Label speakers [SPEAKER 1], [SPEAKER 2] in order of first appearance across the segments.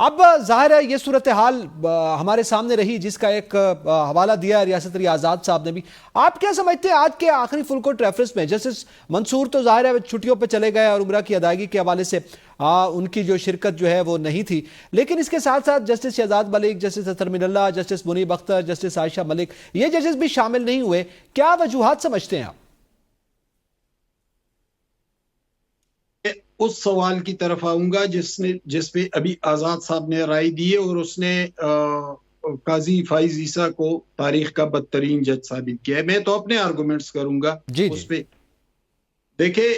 [SPEAKER 1] اب ظاہر ہے یہ صورتحال ہمارے سامنے رہی جس کا ایک حوالہ دیا ریاست آزاد صاحب نے بھی. آپ کیا سمجھتے ہیں آج کے آخری فل کورٹ ریفرنس میں جسٹس منصور تو ظاہر ہے چھٹیوں پہ چلے گئے اور عمرہ کی ادائیگی کے حوالے سے ان کی جو شرکت جو ہے وہ نہیں تھی, لیکن اس کے ساتھ ساتھ جسٹس شہزاد ملک, جسٹس اطہر من اللہ, جسٹس منیب اختر, جسٹس عائشہ ملک, یہ ججز بھی شامل نہیں ہوئے. کیا وجوہات سمجھتے ہیں آپ؟
[SPEAKER 2] اس سوال کی طرف آؤں گا جس پہ ابھی آزاد صاحب نے رائے دی ہے اور اس نے قاضی فائز عیسیٰ کو تاریخ کا بدترین جج ثابت کیا ہے. میں تو اپنے آرگومنٹس کروں گا اس پہ. دیکھیں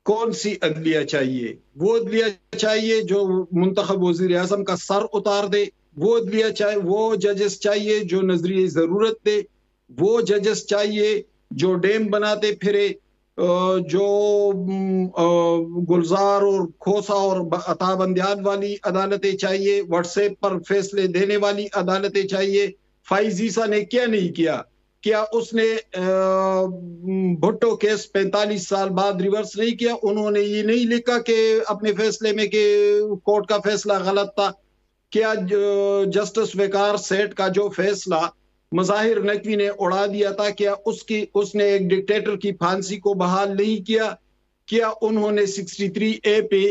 [SPEAKER 2] کون سی عدلیہ چاہیے؟ وہ عدلیہ چاہیے جو منتخب وزیر اعظم کا سر اتار دے, وہ عدلیہ چاہیے, وہ ججز چاہیے جو نظریہ ضرورت دے, وہ ججز چاہیے جو ڈیم بناتے پھرے, جو گلزار اور کھوسا اور عطا بندیان والی عدالتیں چاہیے, واٹس ایپ پر فیصلے دینے والی عدالتیں چاہیے. فائز عیسیٰ نے کیا نہیں کیا؟ کیا اس نے بھٹو کیس 45 سال بعد ریورس نہیں کیا؟ انہوں نے یہ نہیں لکھا کہ اپنے فیصلے میں کہ کورٹ کا فیصلہ غلط تھا. کیا جسٹس وقار سیٹھ کا جو فیصلہ مظاہر نقوی نے اڑا دیا تھا, کیا اس نے ایک ڈکٹیٹر کی پھانسی کو بحال نہیں کیا؟ کیا انہوں نے 63A پہ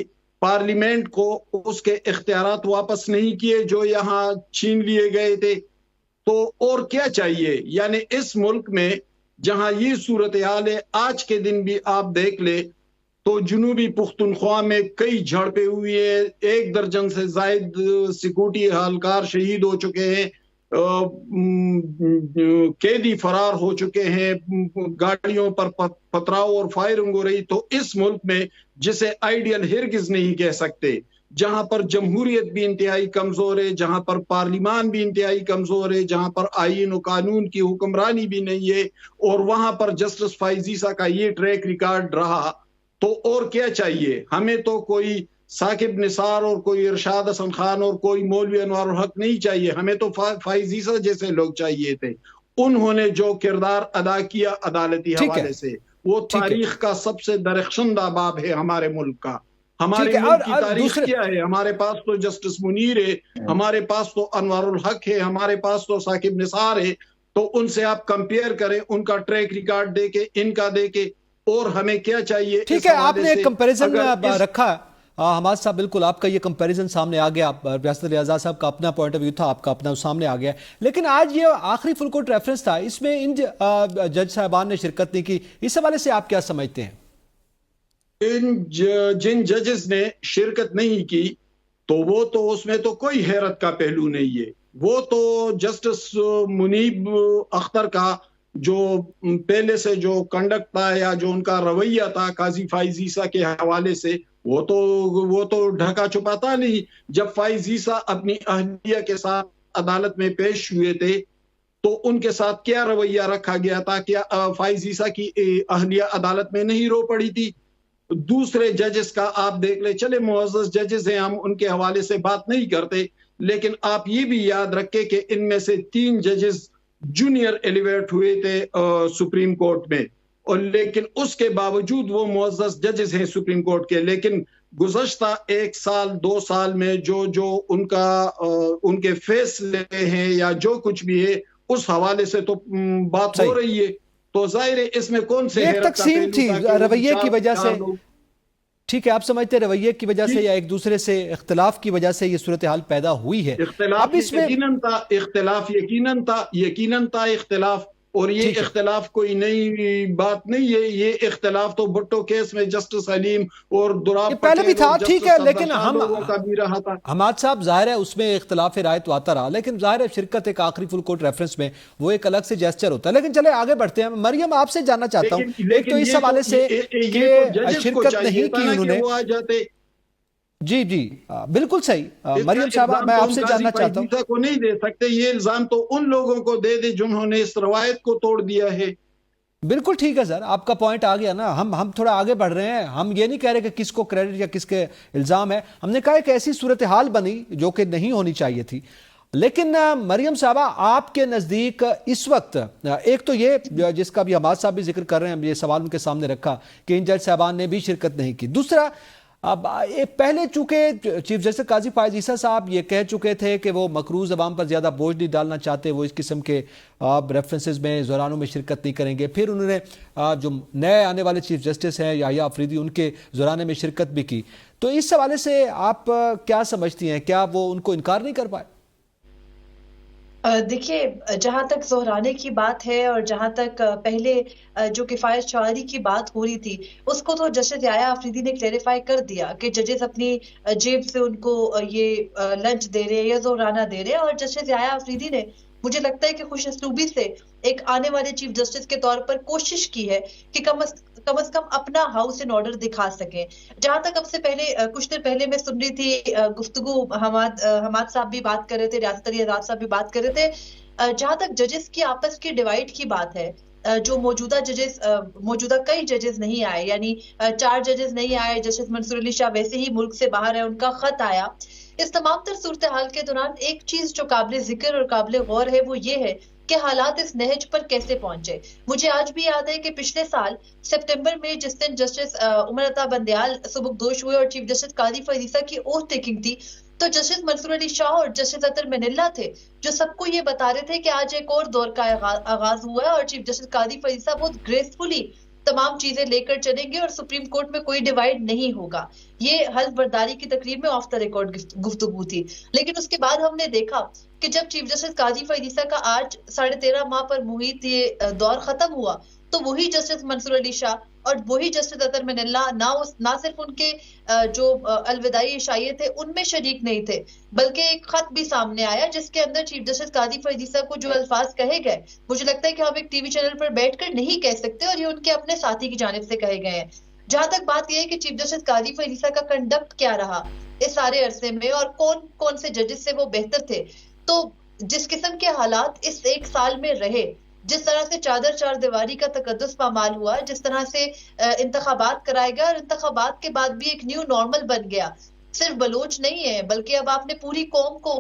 [SPEAKER 2] پارلیمنٹ کو اس کے اختیارات واپس نہیں کیے جو یہاں چھین لیے گئے تھے؟ تو اور کیا چاہیے؟ یعنی اس ملک میں جہاں یہ صورتحال ہے, آج کے دن بھی آپ دیکھ لیں تو جنوبی پختونخوا میں کئی جھڑپیں ہوئی ہیں, 1 درجن سے زائد سیکورٹی اہلکار شہید ہو چکے ہیں, قیدی فرار ہو چکے ہیں, گاڑیوں پر پتھراؤ اور فائرنگ ہو رہی. تو اس ملک میں جسے آئیڈیل ہرگز نہیں کہہ سکتے, جہاں پر جمہوریت بھی انتہائی کمزور ہے, جہاں پر پارلیمان بھی انتہائی کمزور ہے, جہاں پر آئین و قانون کی حکمرانی بھی نہیں ہے, اور وہاں پر جسٹس فائز عیسیٰ کا یہ ٹریک ریکارڈ رہا, تو اور کیا چاہیے ہمیں؟ تو کوئی ثاقب نثار اور کوئی ارشاد حسن خان اور کوئی مولوی انوار الحق نہیں چاہیے, ہمیں تو فائز عیسیٰ جیسے لوگ چاہیے تھے. انہوں نے جو کردار ادا کیا عدالتی حوالے سے, وہ تاریخ کا سب سے درخشندہ باب ہے ہمارے ملک کا. ہمارے ملک کی تاریخ کیا ہے؟ ہمارے پاس تو جسٹس منیر ہے, ہمارے پاس تو انوار الحق ہے, ہمارے پاس تو ثاقب نثار ہے. تو ان سے آپ کمپیئر کریں, ان کا ٹریک ریکارڈ دے کے, ان کا دے کے, اور ہمیں کیا چاہیے؟
[SPEAKER 1] ٹھیک ہے, آپ نے ایک کمپیریزن رکھا حماد صاحب, بالکل آپ کا یہ کمپیریزن سامنے آ گیا. ریاست آزاد صاحب کا اپنا پوائنٹ آف ویو تھا, آپ کا اپنا سامنے آ گیا. لیکن آج یہ آخری فل کورٹ ریفرنس تھا, اس میں ان جج صاحبان نے شرکت نہیں کی. اس حوالے سے آپ کیا سمجھتے ہیں؟
[SPEAKER 2] جن ججز نے شرکت نہیں کی تو وہ تو اس میں تو کوئی حیرت کا پہلو نہیں ہے. وہ تو جسٹس منیب اختر کا جو پہلے سے جو کنڈکٹ تھا یا جو ان کا رویہ تھا قاضی فائز عیسیٰ کے حوالے سے, وہ تو ڈھکا چھپاتا نہیں. جب فائز عیسیٰ اپنی اہلیہ کے ساتھ عدالت میں پیش ہوئے تھے تو ان کے ساتھ کیا رویہ رکھا گیا تھا؟ کیا فائز عیسیٰ کی اہلیہ عدالت میں نہیں رو پڑی تھی؟ دوسرے ججز کا آپ دیکھ لیں, چلے معزز ججز ہیں, ہم ان کے حوالے سے بات نہیں کرتے, لیکن آپ یہ بھی یاد رکھیں کہ ان میں سے 3 ججز جونیئر ایلیویٹ ہوئے تھے سپریم کورٹ میں, اور لیکن اس کے باوجود وہ معزز ججز ہیں سپریم کورٹ کے. لیکن گزشتہ 1 سال 2 سال میں جو ان کے فیصلے ہیں یا جو کچھ بھی ہے, اس حوالے سے تو بات ہو رہی ہے. تو ظاہر ہے اس میں کون سے
[SPEAKER 1] ایک تقسیم تھی رویے کی وجہ سے. ٹھیک ہے, آپ سمجھتے ہیں رویے کی وجہ سے یا ایک دوسرے سے اختلاف کی وجہ سے یہ صورتحال پیدا ہوئی ہے؟
[SPEAKER 2] اختلاف یقیناً تھا اختلاف, اور یہ اختلاف کوئی نئی بات نہیں ہے. یہ اختلاف تو بھٹو کیس میں جسٹس حلیم اور دراب
[SPEAKER 1] پہلے بھی تھا, ٹھیک ہے, لیکن
[SPEAKER 2] حماد
[SPEAKER 1] صاحب ظاہر ہے اس میں اختلاف رائے تو آتا رہا, لیکن ظاہر ہے شرکت ایک آخری فل کورٹ ریفرنس میں وہ ایک الگ سے جیسچر ہوتا ہے. لیکن چلے آگے بڑھتے ہیں. مریم, آپ سے جاننا چاہتا ہوں, ایک تو اس حوالے سے کہ شرکت نہیں کی انہوں نے. جی بالکل صحیح. مریم صاحبہ, میں آپ سے جاننا چاہتا ہوں,
[SPEAKER 2] کو نہیں دے سکتے, یہ الزام تو ان لوگوں کو دے دے جنہوں نے اس روایت کو توڑ دیا ہے.
[SPEAKER 1] بالکل ٹھیک ہے سر, آپ کا پوائنٹ آ گیا نا. ہم تھوڑا آگے بڑھ رہے ہیں. ہم یہ نہیں کہہ رہے کہ کس کو کریڈٹ یا کس کے الزام ہے. ہم نے کہا ایک ایسی صورتحال بنی جو کہ نہیں ہونی چاہیے تھی. لیکن مریم صاحبہ, آپ کے نزدیک اس وقت ایک تو یہ جس کا بھی حماد صاحب بھی ذکر کر رہے ہیں, یہ سوال ان کے سامنے رکھا کہ ان جج صاحبان نے بھی شرکت نہیں کی. دوسرا, اب پہلے چونکہ چیف جسٹس قاضی فائز عیسیٰ صاحب یہ کہہ چکے تھے کہ وہ مقروض عوام پر زیادہ بوجھ نہیں ڈالنا چاہتے، وہ اس قسم کے ریفرنسز میں زورانوں میں شرکت نہیں کریں گے. پھر انہوں نے جو نئے آنے والے چیف جسٹس ہیں یحییٰ آفریدی، ان کے زورانے میں شرکت بھی کی. تو اس حوالے سے آپ کیا سمجھتی ہیں، کیا وہ ان کو انکار نہیں کر پائے؟
[SPEAKER 3] دیکھیے، جہاں تک زہرانے کی بات ہے اور جہاں تک پہلے جو کفایت شعاری کی بات ہو رہی تھی، اس کو تو جسٹس یحییٰ آفریدی نے کلیریفائی کر دیا کہ ججز اپنی جیب سے ان کو یہ لنچ دے رہے یا زہرانہ دے رہے. اور جسٹس یحییٰ آفریدی نے مجھے لگتا ہے کہ خوش اسلوبی سے ایک آنے والے چیف جسٹس کے طور پر کوشش کی ہے کہ کم از کم اپنا ہاؤس ان آرڈر دکھا سکیں. جہاں تک اب سے پہلے کچھ دیر پہلے میں سن رہی تھی گفتگو، حماد صاحب بھی بات کر رہے تھے، ریاست علی آزاد صاحب بھی بات کر رہے تھے، جہاں تک ججز کی آپس کی ڈیوائڈ کی بات ہے، جو موجودہ کئی ججز نہیں آئے، یعنی 4 ججز نہیں آئے. جسٹس منصور علی شاہ ویسے ہی ملک سے باہر ہے، ان کا خط آیا. اس تمام تر صورتحال کے دوران ایک چیز جو قابل ذکر اور قابل غور ہے وہ یہ ہے کہ حالات اس نہج پر کیسے پہنچے. مجھے آج بھی یاد ہے کہ پچھلے سال سپٹمبر میں جس دن جسٹس عمر عطا بندیال سبکدوش ہوئے اور چیف جسٹس قاضی فائز عیسیٰ کی اوتھ ٹیکنگ تھی، تو جسٹس منصور علی شاہ اور جسٹس اطہر منلہ تھے جو سب کو یہ بتا رہے تھے کہ آج ایک اور دور کا آغاز ہوا ہے اور چیف جسٹس قاضی فائز عیسیٰ بہت گریسفلی تمام چیزیں لے کر چلیں گے اور سپریم کورٹ میں کوئی ڈیوائیڈ نہیں ہوگا. یہ حلف برداری کی تقریب میں آف دا ریکارڈ گفتگو تھی. لیکن اس کے بعد ہم نے دیکھا کہ جب چیف جسٹس قاضی فائز عیسیٰ کا آج 13.5 ماہ پر محیط یہ دور ختم ہوا، تو وہی جسٹس منصور علی شاہ اور وہی جسٹس اطہر منلہ نہ صرف ان کے جو الوداعی عشائیے تھے ان میں شریک نہیں تھے، بلکہ ایک خط بھی سامنے آیا جس کے اندر چیف جسٹس قاضی فائز عیسیٰ کو جو الفاظ کہے گئے، مجھے لگتا ہے کہ ہم ایک ٹی وی چینل پر بیٹھ کر نہیں کہہ سکتے اور یہ ان کے اپنے ساتھی کی جانب سے کہے گئے ہیں. جہاں تک بات یہ ہے کہ چیف جسٹس قاضی فائز عیسیٰ کا کنڈکٹ کیا رہا اس سارے عرصے میں اور کون سے ججز سے وہ بہتر تھے، تو جس قسم کے حالات اس ایک سال میں رہے، جس طرح سے چار دیواری کا تقدس پامال ہوا، جس طرح سے انتخابات کرائے گئے اور انتخابات کے بعد بھی ایک نیو نارمل بن گیا. صرف بلوچ نہیں ہے بلکہ اب آپ نے پوری قوم کو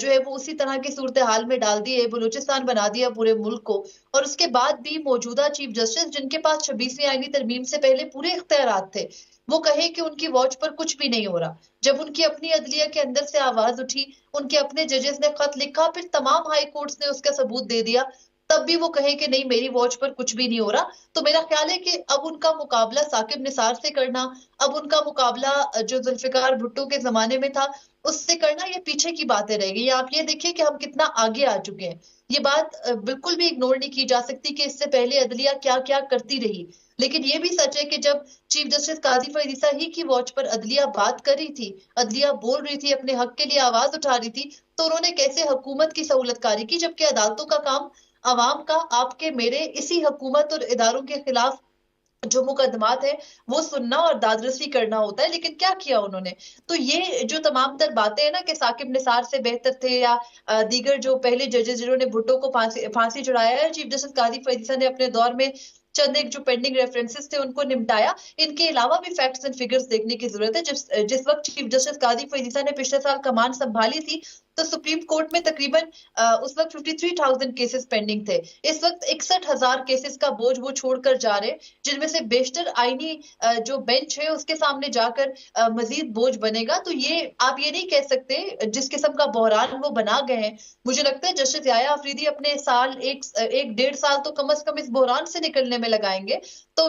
[SPEAKER 3] جو ہے وہ اسی طرح کی صورتحال میں ڈال دی ہے، بلوچستان بنا دیا پورے ملک کو. اور اس کے بعد بھی موجودہ چیف جسٹس جن کے پاس 26ویں آئینی ترمیم سے پہلے پورے اختیارات تھے، وہ کہے کہ ان کی واچ پر کچھ بھی نہیں ہو رہا. جب ان کی اپنی عدلیہ کے اندر سے آواز اٹھی، ان کے اپنے ججز نے خط لکھا، پھر تمام ہائی کورٹس نے اس کا ثبوت دے دیا، تب بھی وہ کہیں کہ نہیں میری واچ پر کچھ بھی نہیں ہو رہا. تو میرا خیال ہے کہ اب ان کا مقابلہ ثاقب نثار سے کرنا، اب ان کا مقابلہ جو ذوالفقار بھٹو کے زمانے میں تھا اس سے کرنا، یہ پیچھے کی باتیں رہ گئی. آپ یہ دیکھیں کہ ہم کتنا آگے آ چکے ہیں. یہ بات بالکل بھی اگنور نہیں کی جا سکتی کہ اس سے پہلے عدلیہ کیا کیا کرتی رہی. لیکن یہ بھی سچ ہے کہ جب چیف جسٹس قاضی فائز عیسیٰ ہی کی واچ پر عدلیہ بات کر رہی تھی، عدلیہ بول رہی تھی، اپنے حق کے لیے آواز اٹھا رہی تھی، تو انہوں نے کیسے حکومت کی سہولت کاری کی، جبکہ عدالتوں کا کام عوام کا، آپ کے میرے، اسی حکومت اور اداروں کے خلاف جو مقدمات ہیں وہ سننا اور دادرسی کرنا ہوتا ہے. لیکن کیا کیا انہوں نے؟ تو یہ جو تمام تر باتیں ہیں نا کہ ثاقب نثار سے بہتر تھے یا دیگر جو پہلے ججز جنہوں نے بھٹو کو پھانسی چڑھایا ہے، چیف جسٹس قاضی فائز عیسیٰ نے اپنے دور میں چند ایک جو پینڈنگ ریفرنسز تھے ان کو نمٹایا. ان کے علاوہ بھی فیکٹس اینڈ فگرز دیکھنے کی ضرورت ہے. جس وقت چیف جسٹس قاضی فائز عیسیٰ نے پچھلے سال کمان سنبھالی تھی تو سپریم کورٹ میں تقریباً اس وقت 53,000 کیسز پینڈنگ تھے. اس وقت 61,000 کیسز کا بوجھ وہ چھوڑ کر جا رہے، جن میں سے بیشتر آئینی جو بینچ ہے اس کے سامنے جا کر مزید بوجھ بنے گا. تو یہ آپ یہ نہیں کہہ سکتے جس قسم کا بحران وہ بنا گئے ہیں. مجھے لگتا ہے جسٹس یحییٰ آفریدی اپنے سال ایک 1.5 سال تو کم از کم اس بحران سے نکلنے میں لگائیں گے. تو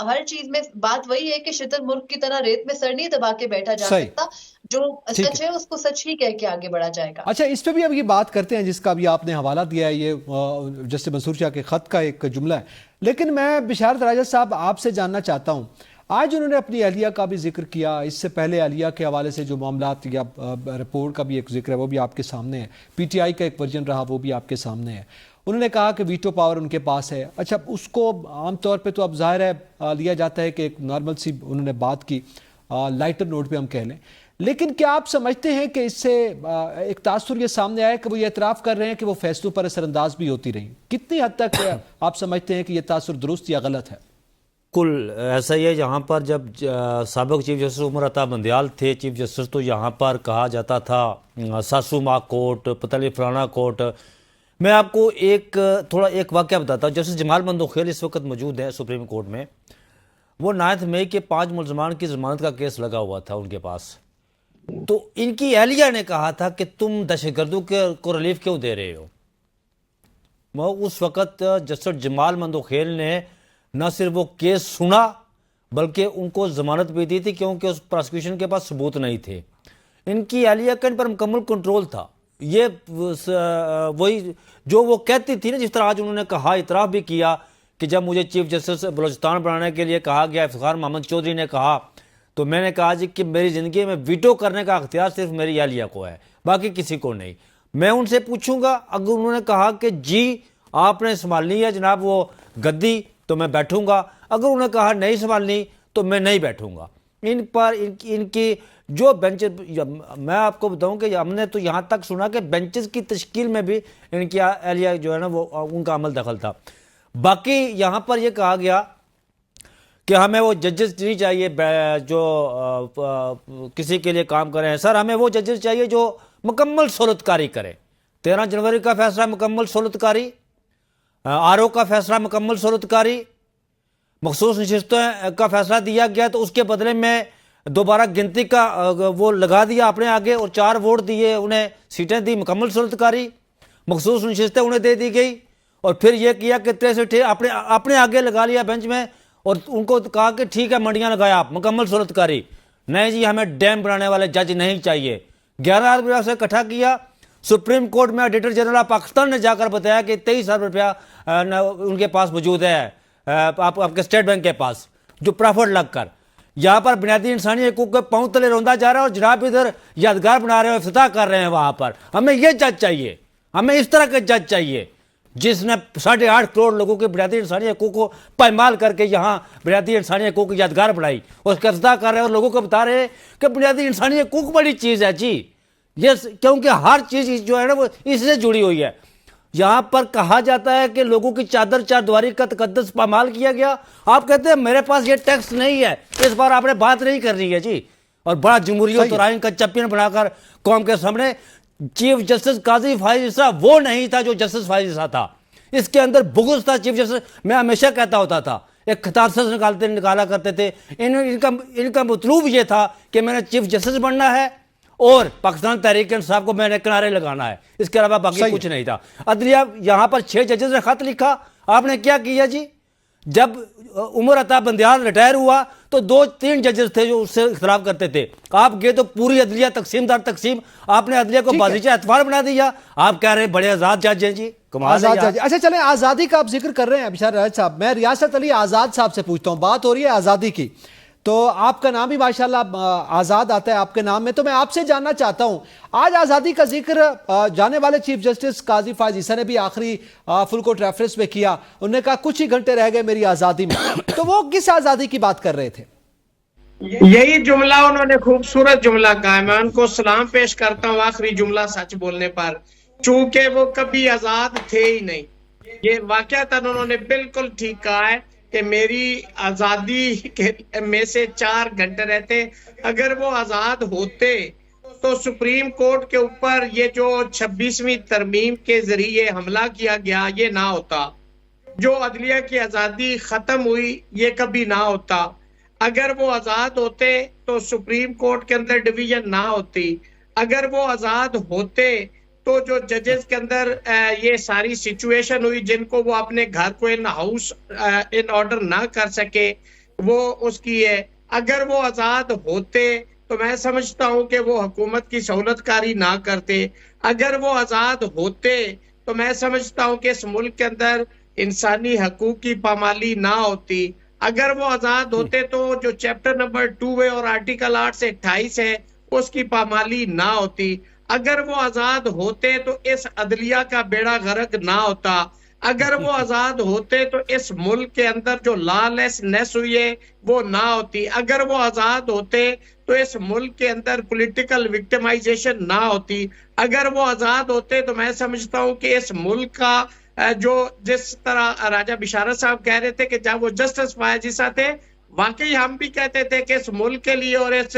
[SPEAKER 3] ہر چیز میں بات وہی ہے کہ شتر مرغ کی طرح ریت میں سر نہیں دبا کے بیٹھا جا سکتا. جو سچ ہے اس کو سچ ہی کہہ کے آگے بڑھا جائے گا.
[SPEAKER 1] اچھا، اس پہ بھی اب یہ بات کرتے ہیں جس کا بھی آپ نے حوالہ دیا ہے، یہ جسٹس منصور شاہ کے خط کا ایک جملہ ہے. لیکن میں بشارت راجہ صاحب آپ سے جاننا چاہتا ہوں، آج انہوں نے اپنی اہلیہ کا بھی ذکر کیا، اس سے پہلے اہلیہ کے حوالے سے جو معاملات یا رپورٹ کا بھی ایک ذکر ہے وہ بھی آپ کے سامنے ہے، پی ٹی آئی کا ایک ورژن رہا وہ بھی آپ کے سامنے ہے. انہوں نے کہا کہ ویٹو پاور ان کے پاس ہے. اچھا، اس کو عام طور پہ تو اب ظاہر ہے لیا جاتا ہے کہ ایک نارمل سی انہوں نے بات کی، لائٹر نوٹ پہ ہم کہہ لیں. لیکن کیا آپ سمجھتے ہیں کہ اس سے ایک تاثر یہ سامنے آیا کہ وہ یہ اعتراف کر رہے ہیں کہ وہ فیصلوں پر اثر انداز بھی ہوتی رہیں؟ کتنی حد تک آپ سمجھتے ہیں کہ یہ تاثر درست یا غلط ہے؟
[SPEAKER 4] کل ایسا ہی ہے. یہاں پر جب سابق چیف جسٹس عمر عطا بندیال تھے چیف جسٹس، تو یہاں پر کہا جاتا تھا ساسوما کورٹ، پتہ نہیں فلانا کورٹ. میں آپ کو ایک واقعہ بتاتا ہوں. جسٹس جمال مندوخیل اس وقت موجود ہے سپریم کورٹ میں. وہ 9 مئی کے 5 ملزمان کی ضمانت کا کیس لگا ہوا تھا ان کے پاس. تو ان کی اہلیہ نے کہا تھا کہ تم دہشت گردوں کو ریلیف کیوں دے رہے ہو. وہ اس وقت جسٹس جمال مندوخیل نے نہ صرف وہ کیس سنا بلکہ ان کو ضمانت بھی دی تھی کیونکہ اس پراسیکیوشن کے پاس ثبوت نہیں تھے. ان کی اہلیہ کا ان پر مکمل کنٹرول تھا. یہ وہی جو وہ کہتی تھی نا، جس طرح آج انہوں نے کہا، اعتراف بھی کیا کہ جب مجھے چیف جسٹس بلوچستان بنانے کے لیے کہا گیا، افتخار محمد چودھری نے کہا، تو میں نے کہا جی کہ میری زندگی میں ویٹو کرنے کا اختیار صرف میری اہلیہ کو ہے، باقی کسی کو نہیں. میں ان سے پوچھوں گا، اگر انہوں نے کہا کہ جی آپ نے سنبھالنی ہے جناب وہ گدی تو میں بیٹھوں گا، اگر انہوں نے کہا نہیں سنبھالنی تو میں نہیں بیٹھوں گا. ان پر ان کی جو بینچ، میں آپ کو بتاؤں کہ ہم نے تو یہاں تک سنا کہ بینچز کی تشکیل میں بھی ان کی اہلیہ جو ہے نا وہ ان کا عمل دخل تھا. باقی یہاں پر یہ کہا گیا کہ ہمیں وہ ججز نہیں چاہیے جو کسی کے لیے کام کریں. سر ہمیں وہ ججز چاہیے جو مکمل سہولت کاری کریں. 13 جنوری کا فیصلہ مکمل سہولت کاری، RO کا فیصلہ مکمل سہولت کاری، مخصوص نشستوں کا فیصلہ دیا گیا تو اس کے بدلے میں دوبارہ گنتی کا وہ لگا دیا اپنے آگے اور 4 ووٹ دیے، انہیں سیٹیں دی، مکمل سہولت کاری. مخصوص نشستیں انہیں دے دی گئی اور پھر یہ کیا کہ 63 اپنے آگے لگا لیا بینچ میں اور ان کو کہا کہ ٹھیک ہے منڈیاں لگایا آپ، مکمل سہولت کاری. نہیں جی ہمیں ڈیم بنانے والے جج نہیں چاہیے. 11 ارب سے اکٹھا کیا. سپریم کورٹ میں آڈیٹر جنرل آف پاکستان نے جا کر بتایا کہ 23 ارب روپیہ ان کے پاس موجود ہے آپ کے اسٹیٹ بینک کے پاس، جو پرافٹ لگ کر یہاں پر بنیادی انسانی حقوق کے پاؤں تلے روندا جا رہا ہے اور جناب ادھر یادگار بنا رہے ہیں، افتتاح کر رہے ہیں وہاں پر. ہمیں یہ جج چاہیے، ہمیں اس طرح کے جج چاہیے جس نے 8.5 کروڑ لوگوں کے بنیادی انسانی حقوق کو پائمال کر کے یہاں بنیادی انسانی حقوق کی یادگار بنائی اور اس کا افتتاح کر رہے ہیں اور لوگوں کو بتا رہے ہیں کہ بنیادی انسانی حقوق بڑی چیز ہے جی. یہ کیونکہ ہر چیز جو ہے نا وہ اس سے جڑی ہوئی ہے. یہاں پر کہا جاتا ہے کہ لوگوں کی چادر چاردواری کا تقدس پامال کیا گیا. آپ کہتے ہیں میرے پاس یہ ٹیکس نہیں ہے، اس بار آپ نے بات نہیں کرنی ہے جی. اور بڑا جمہوریت اور آئین کا چیمپئن بنا کر قوم کے سامنے. چیف جسٹس قاضی فائز عیسیٰ وہ نہیں تھا جو جسٹس فائز عیسیٰ تھا، اس کے اندر بغض تھا. چیف جسٹس میں ہمیشہ کہتا ہوتا تھا، ایک خطاطت نکالا کرتے تھے. ان کا مطلوب یہ تھا کہ میں نے چیف جسٹس بننا ہے اور پاکستان تحریک انصاف کو میں نے کنارے لگانا ہے، اس کے علاوہ باقی کچھ نہیں تھا. عدلیہ یہاں پر 6 ججز نے خط لکھا. آپ نے کیا کیا جی؟ جب عمر عطا بندیال ریٹائر ہوا تو 2-3 ججز تھے جو اس سے اختلاف کرتے تھے. آپ گئے تو پوری عدلیہ تقسیم دار تقسیم، آپ نے عدلیہ کو بازیچہ اعتبار بنا دیا. آپ کہہ رہے ہیں بڑے آزاد جج ہیں جی، کمال ہے یار.
[SPEAKER 1] اچھا چلیں، آزادی کا آپ ذکر کر رہے ہیں ابشار راج صاحب. میں ریاست علی آزاد صاحب سے پوچھتا ہوں، بات ہو رہی ہے آزادی کی، تو آپ کا نام بھی ماشاءاللہ آزاد آتا ہے آپ کے نام میں. تو میں آپ سے جاننا چاہتا ہوں، آج آزادی کا ذکر جانے والے چیف جسٹس قاضی فائز عیسیٰ نے بھی آخری فل کورٹ ریفرنس میں کیا. انہوں نے کہا کچھ ہی گھنٹے رہ گئے میری آزادی میں. تو وہ کس آزادی کی بات کر رہے تھے؟
[SPEAKER 5] یہی جملہ انہوں نے خوبصورت جملہ کہا ہے. میں ان کو سلام پیش کرتا ہوں آخری جملہ سچ بولنے پر، چونکہ وہ کبھی آزاد تھے ہی نہیں. یہ واقعتاً انہوں نے بالکل ٹھیک کہا ہے کہ میری آزادی میں سے 4 گھنٹے رہتے. اگر وہ آزاد ہوتے تو سپریم کورٹ کے اوپر یہ جو 26ویں ترمیم کے ذریعے حملہ کیا گیا یہ نہ ہوتا. جو عدلیہ کی آزادی ختم ہوئی یہ کبھی نہ ہوتا. اگر وہ آزاد ہوتے تو سپریم کورٹ کے اندر ڈویژن نہ ہوتی. اگر وہ آزاد ہوتے تو جو ججز کے اندر یہ ساری سچویشن ہوئی جن کو وہ اپنے گھر کو ان ہاؤس ان آرڈر نہ کر سکے وہ اس کی ہے. اگر وہ آزاد ہوتے تو میں سمجھتا ہوں کہ وہ حکومت کی سہولت کاری نہ کرتے. اگر وہ آزاد ہوتے تو میں سمجھتا ہوں کہ اس ملک کے اندر انسانی حقوق کی پامالی نہ ہوتی. اگر وہ آزاد ہوتے تو جو چیپٹر نمبر 2 ہے اور آرٹیکل 8 سے 28 ہے اس کی پامالی نہ ہوتی. اگر وہ آزاد ہوتے تو اس عدلیہ کا بیڑا غرق نہ ہوتا. اگر وہ آزاد ہوتے تو اس ملک کے اندر جو لا لیسنس ہوئی ہے وہ نہ ہوتی. اگر وہ آزاد ہوتے تو اس ملک کے اندر پولیٹیکل وکٹمائزیشن نہ ہوتی. اگر وہ آزاد ہوتے تو میں سمجھتا ہوں کہ اس ملک کا جو جس طرح راجہ بشارت صاحب کہہ رہے تھے کہ جب وہ جسٹس فائز عیسیٰ تھے، واقعی ہم بھی کہتے تھے کہ اس ملک کے لیے اور اس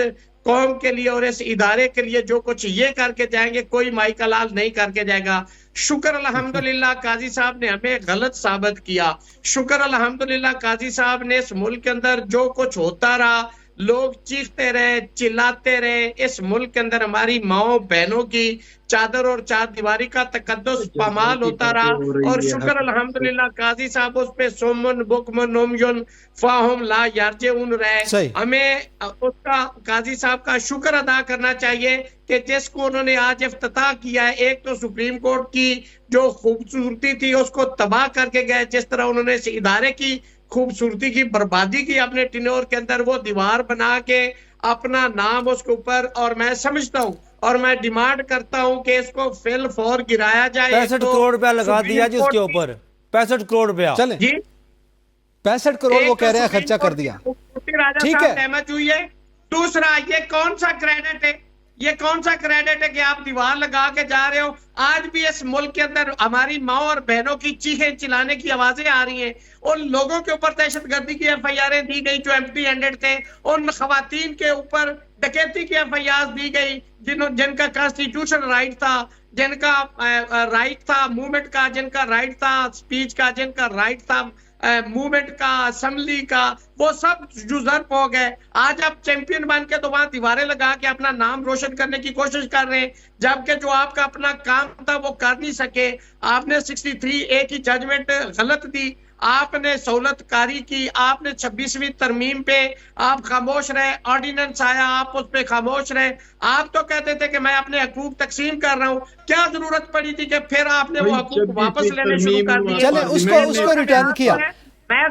[SPEAKER 5] قوم کے لیے اور اس ادارے کے لیے جو کچھ یہ کر کے جائیں گے کوئی مائیکا لال نہیں کر کے جائے گا. شکر الحمدللہ قاضی صاحب نے ہمیں غلط ثابت کیا. شکر الحمدللہ قاضی صاحب نے اس ملک کے اندر جو کچھ ہوتا رہا, لوگ چیختے رہے, چلاتے رہے, اس ملک کے اندر ہماری ماؤں بہنوں کی چادر اور چار دیواری کا تقدس پامال ہوتا رہا. اور شکر الحمدللہ قاضی صاحب اس پہ سومن بکمن نومیون فاہم لا یارجعون رہے. ہمیں اس کا قاضی صاحب کا شکر ادا کرنا چاہیے کہ جس کو انہوں نے آج افتتاح کیا ہے. ایک تو سپریم کورٹ کی جو خوبصورتی تھی اس کو تباہ کر کے گئے, جس طرح انہوں نے اس ادارے کی خوبصورتی کی بربادی کی اپنے ٹینور کے اندر, وہ دیوار بنا کے اپنا نام اس کے اوپر. اور میں سمجھتا ہوں اور میں ڈیمانڈ کرتا ہوں کہ اس کو فی الفور گرایا جائے.
[SPEAKER 4] 65 کروڑ روپیہ لگا دیا جی اس کے اوپر, 65 کروڑ روپیہ.
[SPEAKER 1] چلیں
[SPEAKER 5] جی
[SPEAKER 1] 65 کروڑ وہ کہہ رہے ہیں خرچہ کر دیا, ٹھیک ہے.
[SPEAKER 5] ڈیمیج ہوئی ہے. دوسرا, یہ کون سا کریڈٹ ہے, یہ کون سا کریڈٹ ہے کہ آپ دیوار لگا کے جا رہے ہو؟ آج بھی اس ملک کے اندر ہماری ماں اور بہنوں کی چیخیں چلانے کی آوازیں آ رہی ہیں. ان لوگوں کے اوپر دہشت گردی کی ایف آئی آریں دی گئی جو ایمپٹی ہینڈڈ تھے. ان خواتین کے اوپر ڈکیتی کی ایف آئی آر دی گئی جن کا کانسٹیٹیوشن رائٹ تھا, جن کا رائٹ تھا موومنٹ کا, جن کا رائٹ تھا سپیچ کا, جن کا رائٹ تھا موومنٹ کا, اسمبلی کا, وہ سب جزرپ ہو گئے. آج آپ چیمپئن بن کے تو وہاں دیواریں لگا کے اپنا نام روشن کرنے کی کوشش کر رہے ہیں, جبکہ جو آپ کا اپنا کام تھا وہ کر نہیں سکے. آپ نے 63A کی ججمنٹ غلط دی, آپ نے سہولت کاری کی, آپ نے 26ویں ترمیم پہ آپ خاموش رہے, آرڈیننس آیا آپ اس پہ خاموش رہے. آپ تو کہتے تھے کہ میں اپنے حقوق تقسیم کر رہا ہوں, کیا ضرورت پڑی تھی کہ پھر آپ نے وہ حقوق واپس لینے شروع کر دیے؟
[SPEAKER 1] چلیں اس کو ریٹرن کیا,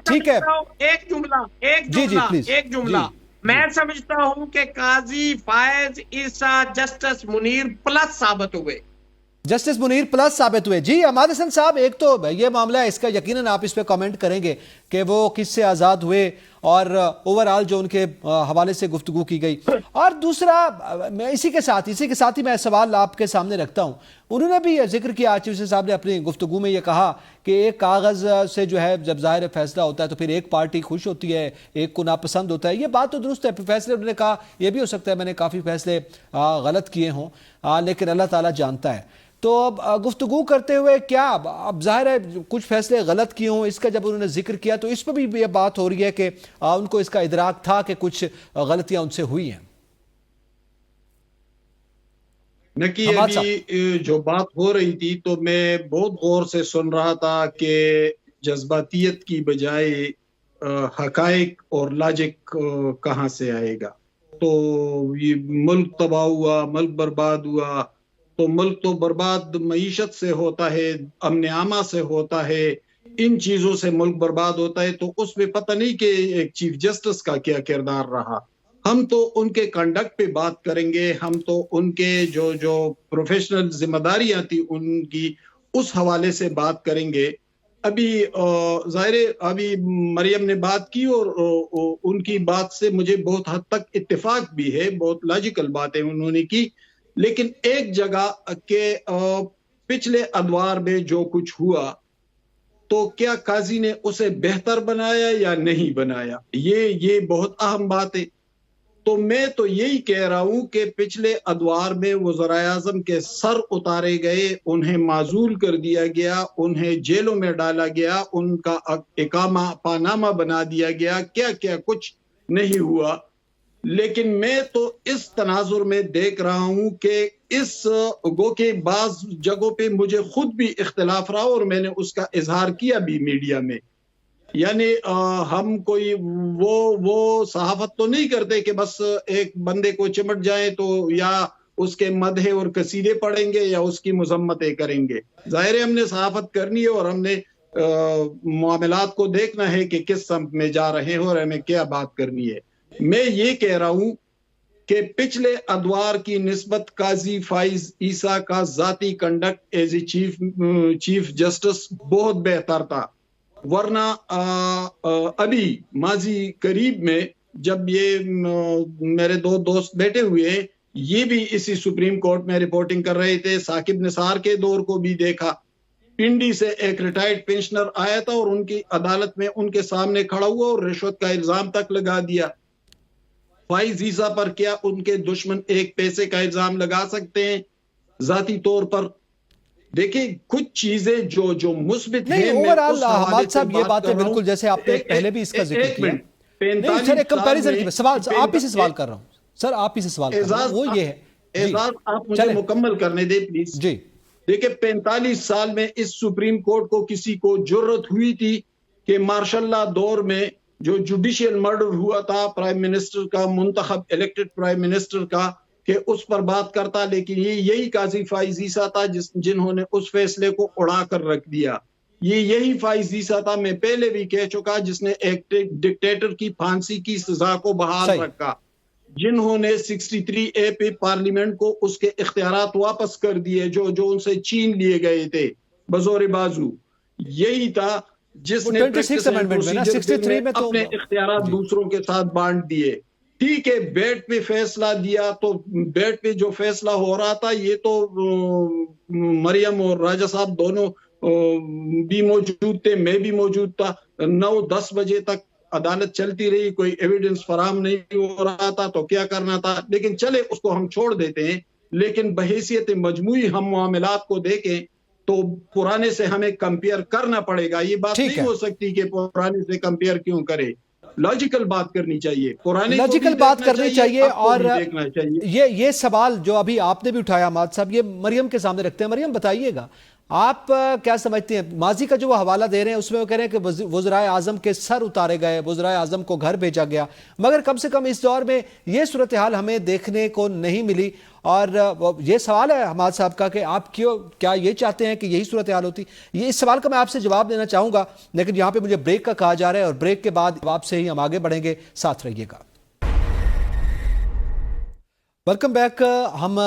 [SPEAKER 5] ٹھیک ہے. ایک جملہ میں سمجھتا ہوں کہ قاضی فائز عیسیٰ جسٹس منیر پلس ثابت ہوئے.
[SPEAKER 1] جسٹس منیر پلس ثابت ہوئے. جی عماد حسن صاحب, ایک تو یہ معاملہ ہے, اس کا یقیناً آپ اس پہ کامنٹ کریں گے کہ وہ کس سے آزاد ہوئے اور اوورآل جو ان کے حوالے سے گفتگو کی گئی. اور دوسرا, میں اسی کے ساتھ ہی میں سوال آپ کے سامنے رکھتا ہوں. انہوں نے بھی یہ ذکر کیا, چیف جسٹس صاحب نے اپنی گفتگو میں یہ کہا کہ ایک کاغذ سے جو ہے جب ظاہر فیصلہ ہوتا ہے تو پھر ایک پارٹی خوش ہوتی ہے, ایک کو ناپسند ہوتا ہے. یہ بات تو درست ہے, فیصلے انہوں نے کہا یہ بھی ہو سکتا ہے میں نے کافی فیصلے غلط کیے ہوں, لیکن اللہ تعالیٰ جانتا ہے. تو اب گفتگو کرتے ہوئے کیا اب ظاہر ہے کچھ فیصلے غلط کیے ہوں, اس کا جب انہوں نے ذکر کیا تو اس پہ بھی یہ بات ہو رہی ہے کہ ان کو اس کا ادراک تھا کہ کچھ غلطیاں ان سے ہوئی ہیں.
[SPEAKER 2] نکی ابھی جو بات ہو رہی تھی تو میں بہت غور سے سن رہا تھا کہ جذباتیت کی بجائے حقائق اور لاجک کہاں سے آئے گا. تو یہ ملک تباہ ہوا, ملک برباد ہوا, تو ملک تو برباد معیشت سے ہوتا ہے, امن عامہ سے ہوتا ہے, ان چیزوں سے ملک برباد ہوتا ہے. تو اس میں پتہ نہیں کہ ایک چیف جسٹس کا کیا کردار رہا. ہم تو ان کے کنڈکٹ پہ بات کریں گے, ہم تو ان کے جو پروفیشنل ذمہ داریاں تھی ان کی اس حوالے سے بات کریں گے. ابھی ظاہر ابھی مریم نے بات کی اور ان کی بات سے مجھے بہت حد تک اتفاق بھی ہے, بہت لاجیکل باتیں انہوں نے کی. لیکن ایک جگہ کہ پچھلے ادوار میں جو کچھ ہوا تو کیا قاضی نے اسے بہتر بنایا یا نہیں بنایا, یہ بہت اہم بات ہے. تو میں تو یہی کہہ رہا ہوں کہ پچھلے ادوار میں وزراء اعظم کے سر اتارے گئے, انہیں معزول کر دیا گیا, انہیں جیلوں میں ڈالا گیا, ان کا اقامہ پانامہ بنا دیا گیا, کیا کیا کچھ نہیں ہوا. لیکن میں تو اس تناظر میں دیکھ رہا ہوں کہ اس گو کے بعض جگہوں پہ مجھے خود بھی اختلاف رہا اور میں نے اس کا اظہار کیا بھی میڈیا میں. یعنی ہم کوئی وہ صحافت تو نہیں کرتے کہ بس ایک بندے کو چمٹ جائیں تو یا اس کے مدح اور قصیدے پڑھیں گے یا اس کی مذمتیں کریں گے. ظاہر ہے ہم نے صحافت کرنی ہے اور ہم نے معاملات کو دیکھنا ہے کہ کس سمت میں جا رہے ہیں اور ہمیں کیا بات کرنی ہے. میں یہ کہہ رہا ہوں کہ پچھلے ادوار کی نسبت قاضی فائز عیسیٰ کا ذاتی conduct as a chief justice بہت بہتر تھا. ورنہ ابھی ماضی قریب میں جب یہ میرے دو دوست بیٹھے ہوئے ہیں, یہ بھی اسی سپریم کورٹ میں رپورٹنگ کر رہے تھے. ثاقب نثار کے دور کو بھی دیکھا, پنڈی سے ایک ریٹائرڈ پینشنر آیا تھا اور ان کی عدالت میں ان کے سامنے کھڑا ہوا اور رشوت کا الزام تک لگا دیا. فائز عیسیٰ پر کیا ان کے دشمن ایک پیسے کا الزام لگا سکتے ہیں ذاتی طور پر؟ دیکھیں کچھ چیزیں جو مثبت ہیں،
[SPEAKER 1] نہیں اوورآل حماد صاحب یہ باتیں بالکل جیسے آپ نے پہلے بھی اس کا ذکر کیا، نہیں سر ایک کمپیریزن کی سوال آپ ہی سے سوال کر رہا ہوں سر، آپ ہی سے سوال کر رہا ہوں، وہ یہ ہے
[SPEAKER 2] اعزاز آپ مجھے مکمل کرنے دیں پلیز
[SPEAKER 1] جی۔
[SPEAKER 2] دیکھیں 45 سال میں اس سپریم کورٹ کو کسی کو جرت ہوئی تھی کہ مارشل لا دور میں جو جوڈیشل مرڈر ہوا تھا پرائم منسٹر کا، منتخب الیکٹڈ پرائم منسٹر کا، کہ اس پر بات کرتا، لیکن یہی قاضی فائز عیسیٰ تھا جنہوں نے اس فیصلے کو اڑا کر رکھ دیا۔ یہی فائز عیسیٰ تھا، میں پہلے بھی کہہ چکا، جس نے ایک ڈکٹیٹر کی پھانسی کی سزا کو بحال رکھا، جنہوں نے 63A پہ پارلیمنٹ کو اس کے اختیارات واپس کر دیے جو ان سے چھین لیے گئے تھے بزور بازو۔ یہی تھا جس نے اپنے اختیارات دوسروں کے ساتھ بانٹ دیے۔ ٹھیک ہے، بیٹ پہ فیصلہ دیا، تو بیٹ پہ جو فیصلہ ہو رہا تھا یہ تو مریم اور راجہ صاحب دونوں بھی موجود تھے، میں بھی موجود تھا، 9-10 بجے تک عدالت چلتی رہی، کوئی ایویڈنس فراہم نہیں ہو رہا تھا تو کیا کرنا تھا، لیکن چلے اس کو ہم چھوڑ دیتے ہیں۔ لیکن بحیثیت مجموعی ہم معاملات کو دیکھیں تو پرانے سے ہمیں کمپیئر کرنا پڑے گا، یہ بات نہیں ہو سکتی کہ پرانے سے کمپیئر کیوں کرے، لاجیکل بات کرنی چاہیے،
[SPEAKER 1] لاجیکل بات کرنی چاہیے۔ اور یہ سوال جو ابھی آپ نے بھی اٹھایا حماد صاحب، یہ مریم کے سامنے رکھتے ہیں۔ مریم بتائیے گا آپ کیا سمجھتے ہیں، ماضی کا جو وہ حوالہ دے رہے ہیں اس میں وہ کہہ رہے ہیں کہ وزرائے اعظم کے سر اتارے گئے، وزرائے اعظم کو گھر بھیجا گیا، مگر کم سے کم اس دور میں یہ صورتحال ہمیں دیکھنے کو نہیں ملی۔ اور یہ سوال ہے حماد صاحب کا کہ آپ کیا یہ چاہتے ہیں کہ یہی صورتحال ہوتی؟ یہ اس سوال کا میں آپ سے جواب دینا چاہوں گا، لیکن یہاں پہ مجھے بریک کا کہا جا رہا ہے، اور بریک کے بعد آپ سے ہی ہم آگے بڑھیں گے، ساتھ رہیے گا۔ Welcome back. ہم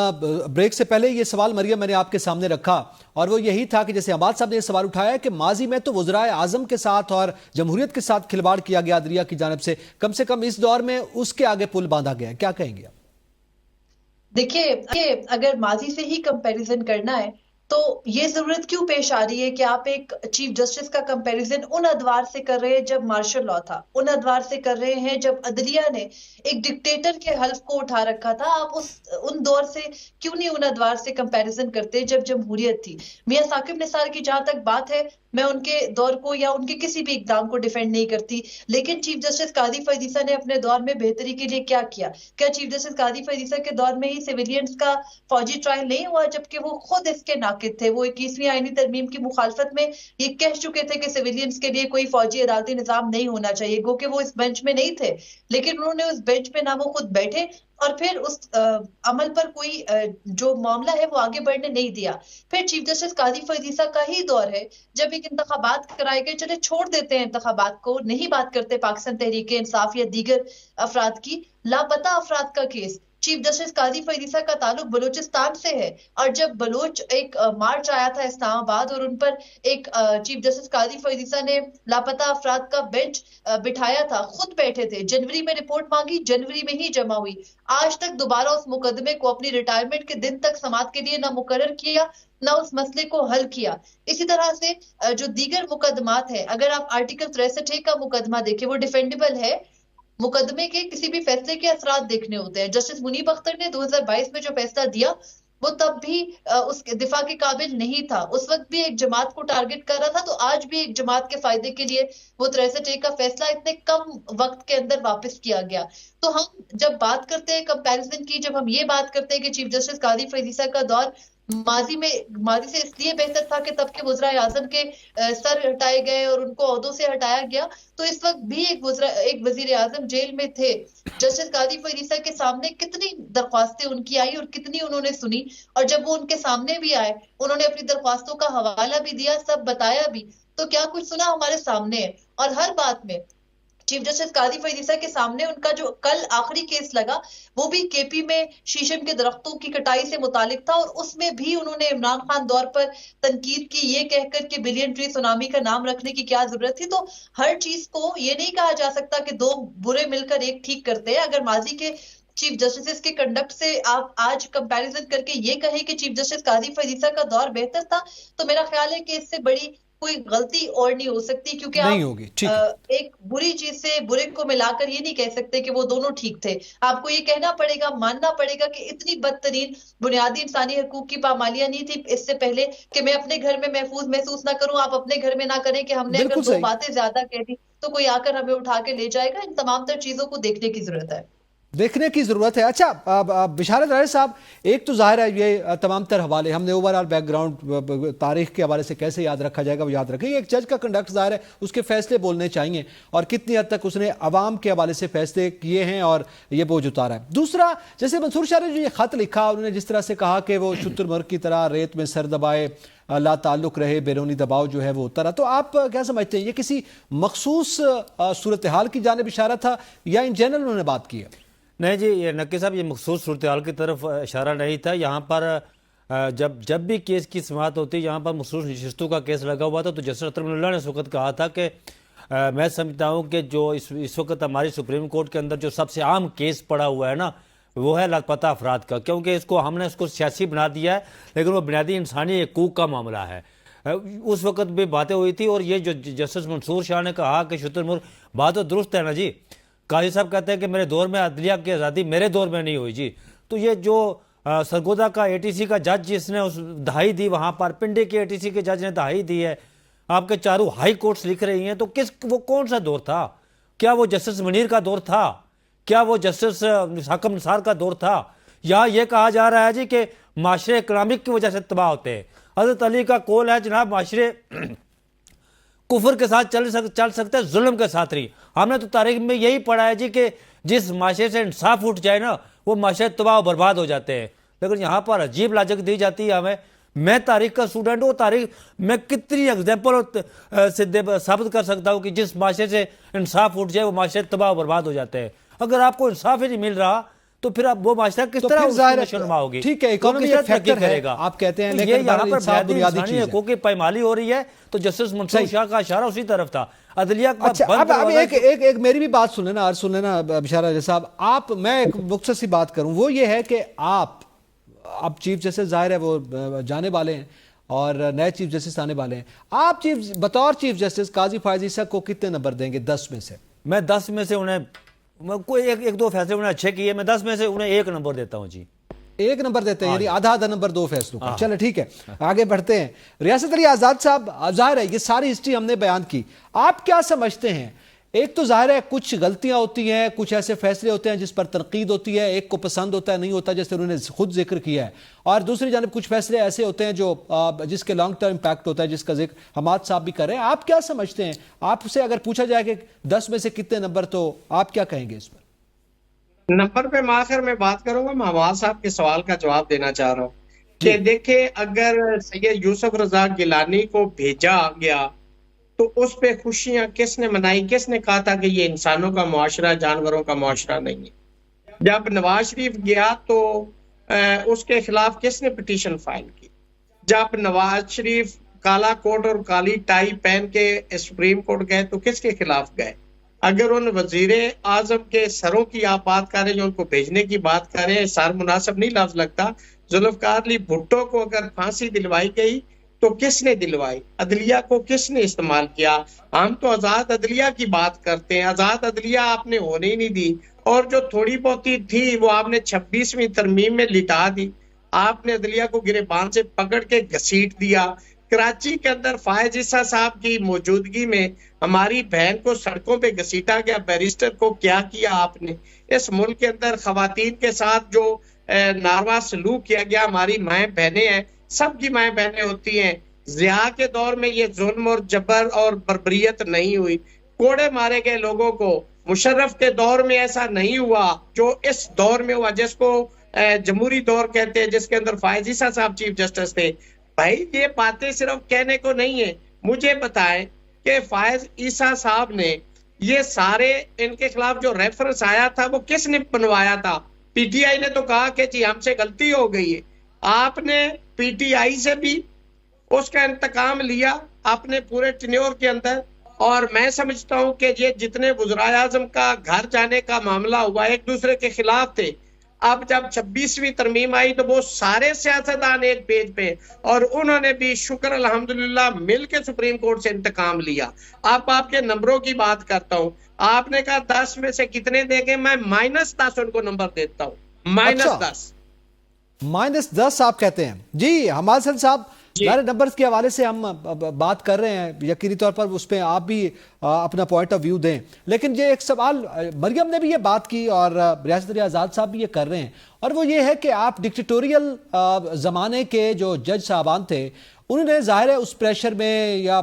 [SPEAKER 1] بریک سے پہلے یہ سوال مریم میں نے آپ کے سامنے رکھا، اور وہ یہی تھا کہ جیسے حماد صاحب نے یہ سوال اٹھایا کہ ماضی میں تو وزرائے اعظم کے ساتھ اور جمہوریت کے ساتھ کھلواڑ کیا گیا عدلیہ کی جانب سے کم اس دور میں اس کے آگے پل باندھا گیا، کیا کہیں گے آپ؟
[SPEAKER 3] دیکھیے اگر ماضی سے ہی کمپیریزن کرنا ہے تو یہ ضرورت کیوں پیش آ رہی ہے کہ آپ ایک چیف جسٹس کا کمپیریزن ان ادوار سے کر رہے ہیں جب مارشل لا تھا، ان ادوار سے کر رہے ہیں جب عدلیہ نے ایک ڈکٹیٹر کے حلف کو اٹھا رکھا تھا، آپ ان دور سے کیوں نہیں ان ادوار سے کمپیریزن کرتے جب جمہوریت تھی؟ میاں ثاقب نثار کی جہاں تک بات ہے، میں ان کے دور کو یا ان کے کسی بھی اقدام کو ڈیفینڈ نہیں کرتی، لیکن چیف جسٹس قاضی فائز عیسیٰ نے اپنے دور میں بہتری کے لیے کیا کیا؟ کیا چیف جسٹس قاضی فائز عیسیٰ کے دور میں ہی سویلینز کا فوجی ٹرائل نہیں ہوا، جبکہ وہ خود اس کے ناقد تھے؟ وہ 21ویں آئینی ترمیم کی مخالفت میں یہ کہہ چکے تھے کہ سویلینز کے لیے کوئی فوجی عدالتی نظام نہیں ہونا چاہیے، گو کہ وہ اس بینچ میں نہیں تھے، لیکن انہوں نے اس بینچ پہ نہ وہ خود بیٹھے اور پھر اس عمل پر کوئی جو معاملہ ہے وہ آگے بڑھنے نہیں دیا۔ پھر چیف جسٹس قاضی فائز عیسیٰ کا ہی دور ہے جب ایک انتخابات کرائے گئے، چلے چھوڑ دیتے ہیں انتخابات کو، نہیں بات کرتے پاکستان تحریک انصاف یا دیگر افراد کی، لاپتہ افراد کا کیس، چیف جسٹس قاضی فائز عیسیٰ کا تعلق بلوچستان سے ہے، اور جب بلوچ ایک مارچ آیا تھا اسلام آباد اور ان پر ایک چیف جسٹس قاضی فائز عیسیٰ نے لاپتہ افراد کا بینچ بٹھایا تھا، خود بیٹھے تھے، جنوری میں رپورٹ مانگی، جنوری میں ہی جمع ہوئی، آج تک دوبارہ اس مقدمے کو اپنی ریٹائرمنٹ کے دن تک سماعت کے لیے نہ مقرر کیا نہ اس مسئلے کو حل کیا۔ اسی طرح سے جو دیگر مقدمات ہیں، اگر آپ آرٹیکل 63 کا مقدمہ دیکھیں وہ ڈیفینڈیبل ہے، مقدمے کے کسی بھی فیصلے کے اثرات دیکھنے ہوتے ہیں۔ جسٹس منیب اختر نے 2022 میں جو فیصلہ دیا وہ تب بھی اس کے دفاع کے قابل نہیں تھا، اس وقت بھی ایک جماعت کو ٹارگٹ کر رہا تھا، تو آج بھی ایک جماعت کے فائدے کے لیے وہ 63 کا فیصلہ اتنے کم وقت کے اندر واپس کیا گیا۔ تو ہم جب بات کرتے ہیں کمپیریزن کی، جب ہم یہ بات کرتے ہیں کہ چیف جسٹس قاضی فائز عیسیٰ کا دور ماضی سے اس لیے بہتر تھا کہ تب کے وزرائے اعظم کے سر ہٹائے گئے اور ان کو عہدوں سے ہٹایا گیا، تو اس وقت بھی ایک وزیر اعظم جیل میں تھے۔ جسٹس قاضی فائز عیسیٰ کے سامنے کتنی درخواستیں ان کی آئی اور کتنی انہوں نے سنی، اور جب وہ ان کے سامنے بھی آئے انہوں نے اپنی درخواستوں کا حوالہ بھی دیا، سب بتایا بھی، تو کیا کچھ سنا ہمارے سامنے ہے۔ اور ہر بات میں چیف جسٹس قاضی فائز عیسیٰ کے سامنے ان کا جو کل آخری کیس لگا وہ بھی کے پی میں شیشم کے درختوں کی کٹائی سے متعلق تھا، اور اس میں بھی انہوں نے عمران خان دور پر تنقید کی، یہ کہہ کر کہ بلین ٹری سونامی کا نام رکھنے کی کیا ضرورت تھی۔ تو ہر چیز کو یہ نہیں کہا جا سکتا کہ دو برے مل کر ایک ٹھیک کرتے ہیں۔ اگر ماضی کے چیف جسٹس کے کنڈکٹ سے آپ آج کمپیریزن کر کے یہ کہیں کہ چیف جسٹس قاضی فائز عیسیٰ کا دور بہتر تھا، تو میرا خیال ہے کہ اس سے بڑی کوئی غلطی اور نہیں ہو سکتی، کیونکہ
[SPEAKER 1] نہیں ہوگی، ٹھیک ہے۔
[SPEAKER 3] آپ ایک بری چیز سے برے کو ملا کر یہ نہیں کہہ سکتے کہ وہ دونوں ٹھیک تھے. آپ کو یہ کہنا پڑے گا، ماننا پڑے گا کہ اتنی بدترین بنیادی انسانی حقوق کی پامالیاں نہیں تھی اس سے پہلے کہ میں اپنے گھر میں محفوظ محسوس نہ کروں، آپ اپنے گھر میں نہ کریں کہ ہم نے
[SPEAKER 1] بالکل
[SPEAKER 3] اگر دو
[SPEAKER 1] صحیح۔
[SPEAKER 3] باتیں زیادہ کہہ دی تو کوئی آ کر ہمیں اٹھا کے لے جائے گا. ان تمام تر چیزوں کو دیکھنے کی ضرورت ہے،
[SPEAKER 1] دیکھنے کی ضرورت ہے. اچھا بشارت راہی صاحب، ایک تو ظاہر ہے یہ تمام تر حوالے ہم نے اوورآل بیک گراؤنڈ تاریخ کے حوالے سے کیسے یاد رکھا جائے گا وہ یاد رکھیں. ایک جج کا کنڈکٹ ظاہر ہے اس کے فیصلے بولنے چاہیے اور کتنی حد تک اس نے عوام کے حوالے سے فیصلے کیے ہیں اور یہ بوجھ اتارا ہے. دوسرا، جیسے منصور شاہ نے جو یہ خط لکھا، انہوں نے جس طرح سے کہا کہ وہ شتر مرغ کی طرح ریت میں سر دبائے لا تعلق رہے، بیرونی دباؤ جو ہے وہ اترا، تو آپ کیا سمجھتے ہیں یہ کسی مخصوص صورتحال کی جانب اشارہ تھا یا ان جنرل انہوں نے بات کی ہے؟
[SPEAKER 4] نہیں جی، یہ نقی صاحب یہ مخصوص صورتحال کی طرف اشارہ نہیں تھا. یہاں پر جب بھی کیس کی سماعت ہوتی، یہاں پر مخصوص نشستوں کا کیس لگا ہوا تھا، تو جسٹس اطہر من اللہ نے اس وقت کہا تھا کہ میں سمجھتا ہوں کہ جو اس وقت ہماری سپریم کورٹ کے اندر جو سب سے عام کیس پڑا ہوا ہے نا، وہ ہے لاپتہ افراد کا، کیونکہ ہم نے اس کو سیاسی بنا دیا ہے، لیکن وہ بنیادی انسانی حقوق کا معاملہ ہے. اس وقت بھی باتیں ہوئی تھی. اور یہ جو جسٹس منصور شاہ نے کہا کہ شتر مرغ، بات تو درست ہے نا جی. قاضی صاحب کہتے ہیں کہ میرے دور میں عدلیہ کی آزادی میرے دور میں نہیں ہوئی جی. تو یہ جو سرگودا کا ATC کا جج جس نے اس دہائی دی، وہاں پر پنڈے کے ATC کے جج نے دہائی دی ہے، آپ کے چاروں ہائی کورٹس لکھ رہی ہیں، تو وہ کون سا دور تھا؟ کیا وہ جسٹس منیر کا دور تھا؟ کیا وہ جسٹس حاکم نثار کا دور تھا؟ یہاں یہ کہا جا رہا ہے جی کہ معاشرے اکنامک کی وجہ سے تباہ ہوتے ہیں. حضرت علی کا قول ہے جناب، معاشرے کفر کے ساتھ چل سکتے ہیں، ظلم کے ساتھ نہیں. ہم نے تو تاریخ میں یہی پڑھا ہے جی کہ جس معاشرے سے انصاف اٹھ جائے نا، وہ معاشرے تباہ و برباد ہو جاتے ہیں. لیکن یہاں پر عجیب لاجک دی جاتی ہے ہمیں. میں تاریخ کا اسٹوڈنٹ ہوں، تاریخ میں کتنی ایگزامپل ثابت کر سکتا ہوں کہ جس معاشرے سے انصاف اٹھ جائے وہ معاشرے تباہ و برباد ہو جاتے ہیں. اگر آپ کو انصاف ہی نہیں مل رہا تو پھر اب وہ معاشرہ کس طرح نشوونما ہوگی؟
[SPEAKER 1] ٹھیک ہے، اکانومی ایک فیکٹر ہے آپ کہتے ہیں، لیکن
[SPEAKER 4] یہاں پر بنیادی انسانی حقوق کی پائمالی ہو رہی ہے. تو جسٹس منصور شاہ کا اشارہ اسی طرف تھا. عدلیہ کا
[SPEAKER 1] اب ایک میری بھی بات سن لینا بشارت راہی صاحب. میں ایک مختصر سی بات کروں، وہ یہ ہے کہ آپ اب چیف جسٹس ظاہر ہے وہ جانے والے ہیں اور نئے چیف جسٹس آنے والے ہیں. آپ بطور چیف جسٹس قاضی فائز عیسیٰ کو کتنے نمبر دیں گے 10 میں سے؟
[SPEAKER 4] میں 10 میں سے انہیں کوئی ایک دو فیصلے انہیں اچھے کیے، میں 10 میں سے انہیں 1 نمبر دیتا ہوں جی.
[SPEAKER 1] 1 نمبر دیتے ہیں، یعنی آدھا نمبر 2 فیصلوں کا. چلے ٹھیک ہے، آگے بڑھتے ہیں. ریاست علی آزاد صاحب، ظاہر ہے یہ ساری ہسٹری ہم نے بیان کی، آپ کیا سمجھتے ہیں؟ ایک تو ظاہر ہے کچھ غلطیاں ہوتی ہیں، کچھ ایسے فیصلے ہوتے ہیں جس پر تنقید ہوتی ہے، ایک کو پسند ہوتا ہے نہیں ہوتا، جیسے انہوں نے خود ذکر کیا ہے، اور دوسری جانب کچھ فیصلے ایسے ہوتے ہیں جو جس کے لانگ ٹرم امپیکٹ ہوتا ہے، جس کا ذکر حماد صاحب بھی کر رہے ہیں. آپ کیا سمجھتے ہیں؟ آپ سے اگر پوچھا جائے کہ 10 میں سے کتنے نمبر، تو آپ کیا کہیں گے اس پر؟
[SPEAKER 5] نمبر پہ آخر میں بات کروں گا. میں حماد صاحب کے سوال کا جواب دینا چاہ رہا ہوں کہ دیکھیں، اگر سید یوسف رضا گیلانی کو بھیجا گیا تو اس پہ خوشیاں کس نے منائی؟ کس نے کہا تھا کہ یہ انسانوں کا معاشرہ، جانوروں کا معاشرہ نہیں ہے؟ جب نواز شریف گیا تو اس کے خلاف کس نے پٹیشن فائل کی؟ جب نواز شریف کالا کوٹ اور کالی ٹائی پہن کے سپریم کورٹ گئے تو کس کے خلاف گئے؟ اگر ان وزیر اعظم کے سروں کی آپ بات کر رہے ہیں، جو ان کو بھیجنے کی بات کر رہے ہیں، سر مناسب نہیں لفظ لگتا. ذوالفقار علی بھٹو کو اگر پھانسی دلوائی گئی تو کس نے دلوائی؟ عدلیہ کو کس نے استعمال کیا؟ ہم تو آزاد عدلیہ کی بات کرتے ہیں. آزاد عدلیہ آپ نے ہونے ہی نہیں دی، اور جو تھوڑی بہت تھی وہ آپ نے 26ویں ترمیم میں لٹا دی. آپ نے عدلیہ کو گریبان سے پکڑ کے گھسیٹ دیا. کراچی کے اندر فائز عیسیٰ صاحب کی موجودگی میں ہماری بہن کو سڑکوں پہ گھسیٹا گیا. بیرسٹر کو کیا کیا آپ نے؟ اس ملک کے اندر خواتین کے ساتھ جو ناروا سلوک کیا گیا، ہماری مائیں بہنیں ہیں، سب کی مائیں بہنیں ہوتی ہیں. ضیاء کے دور میں یہ ظلم اور جبر اور بربریت نہیں ہوئی، کوڑے مارے گئے لوگوں کو. مشرف کے دور میں ایسا نہیں ہوا جو اس دور میں ہوا، جس کو جمہوری دور کہتے ہیں، جس کے اندر فائز عیسیٰ صاحب چیف جسٹس تھے. بھائی یہ باتیں صرف کہنے کو نہیں ہیں. مجھے بتائیں کہ فائز عیسیٰ صاحب نے یہ سارے ان کے خلاف جو ریفرنس آیا تھا وہ کس نے بنوایا تھا؟ پی ٹی آئی نے تو کہا کہ جی ہم سے غلطی ہو گئی ہے. آپ نے پی ٹی آئی سے بھی اس کا انتقام لیا اپنے پورے ٹینیور کے اندر. اور میں سمجھتا ہوں کہ یہ جتنے وزرائے اعظم کا گھر جانے کا معاملہ ہوا ایک دوسرے کے خلاف تھے. اب جب 26ویں ترمیم آئی تو وہ سارے سیاستدان ایک پیج پہ، اور انہوں نے بھی شکر الحمدللہ مل کے سپریم کورٹ سے انتقام لیا۔ آپ کے نمبروں کی بات کرتا ہوں، آپ نے کہا 10 میں سے کتنے دیں گے، میں -10 ان کو نمبر دیتا ہوں، -10
[SPEAKER 1] -10 آپ کہتے ہیں؟ جی حماد حسن صاحب، ظاہر نمبرز کے حوالے سے ہم بات کر رہے ہیں، یقینی طور پر اس پہ آپ بھی اپنا پوائنٹ آف ویو دیں، لیکن یہ ایک سوال مریم نے بھی یہ بات کی اور ریاست علی آزاد صاحب بھی یہ کر رہے ہیں، اور وہ یہ ہے کہ آپ ڈکٹیٹوریل زمانے کے جو جج صاحبان تھے انہوں نے ظاہر ہے اس پریشر میں، یا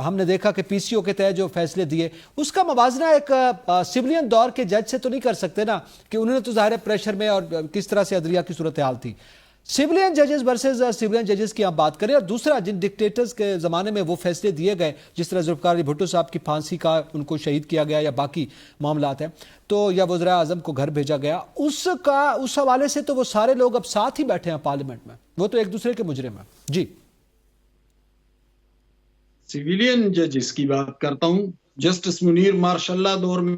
[SPEAKER 1] ہم نے دیکھا کہ پی سی او کے تحت جو فیصلے دیے اس کا موازنہ ایک سویلین دور کے جج سے تو نہیں کر سکتے نا، کہ انہوں نے تو ظاہر پریشر میں اور کس طرح سے عدلیہ کی صورتحال تھی۔ سویلین ججز ورسز سویلین ججز کی آپ بات کریں، اور دوسرا جن ڈکٹیٹرز کے زمانے میں وہ فیصلے دیے گئے، جس طرح ذوالفقار علی بھٹو صاحب کی پھانسی کا ان کو شہید کیا گیا یا باقی معاملات ہیں، تو یا وزراء اعظم کو گھر بھیجا گیا، اس حوالے سے تو وہ سارے لوگ اب ساتھ ہی بیٹھے ہیں پارلیمنٹ میں، وہ تو ایک دوسرے کے مجرم ہیں۔ جی
[SPEAKER 2] سویلین ججز کی بات کرتا ہوں، جسٹس منیر ماشاء اللہ دور میں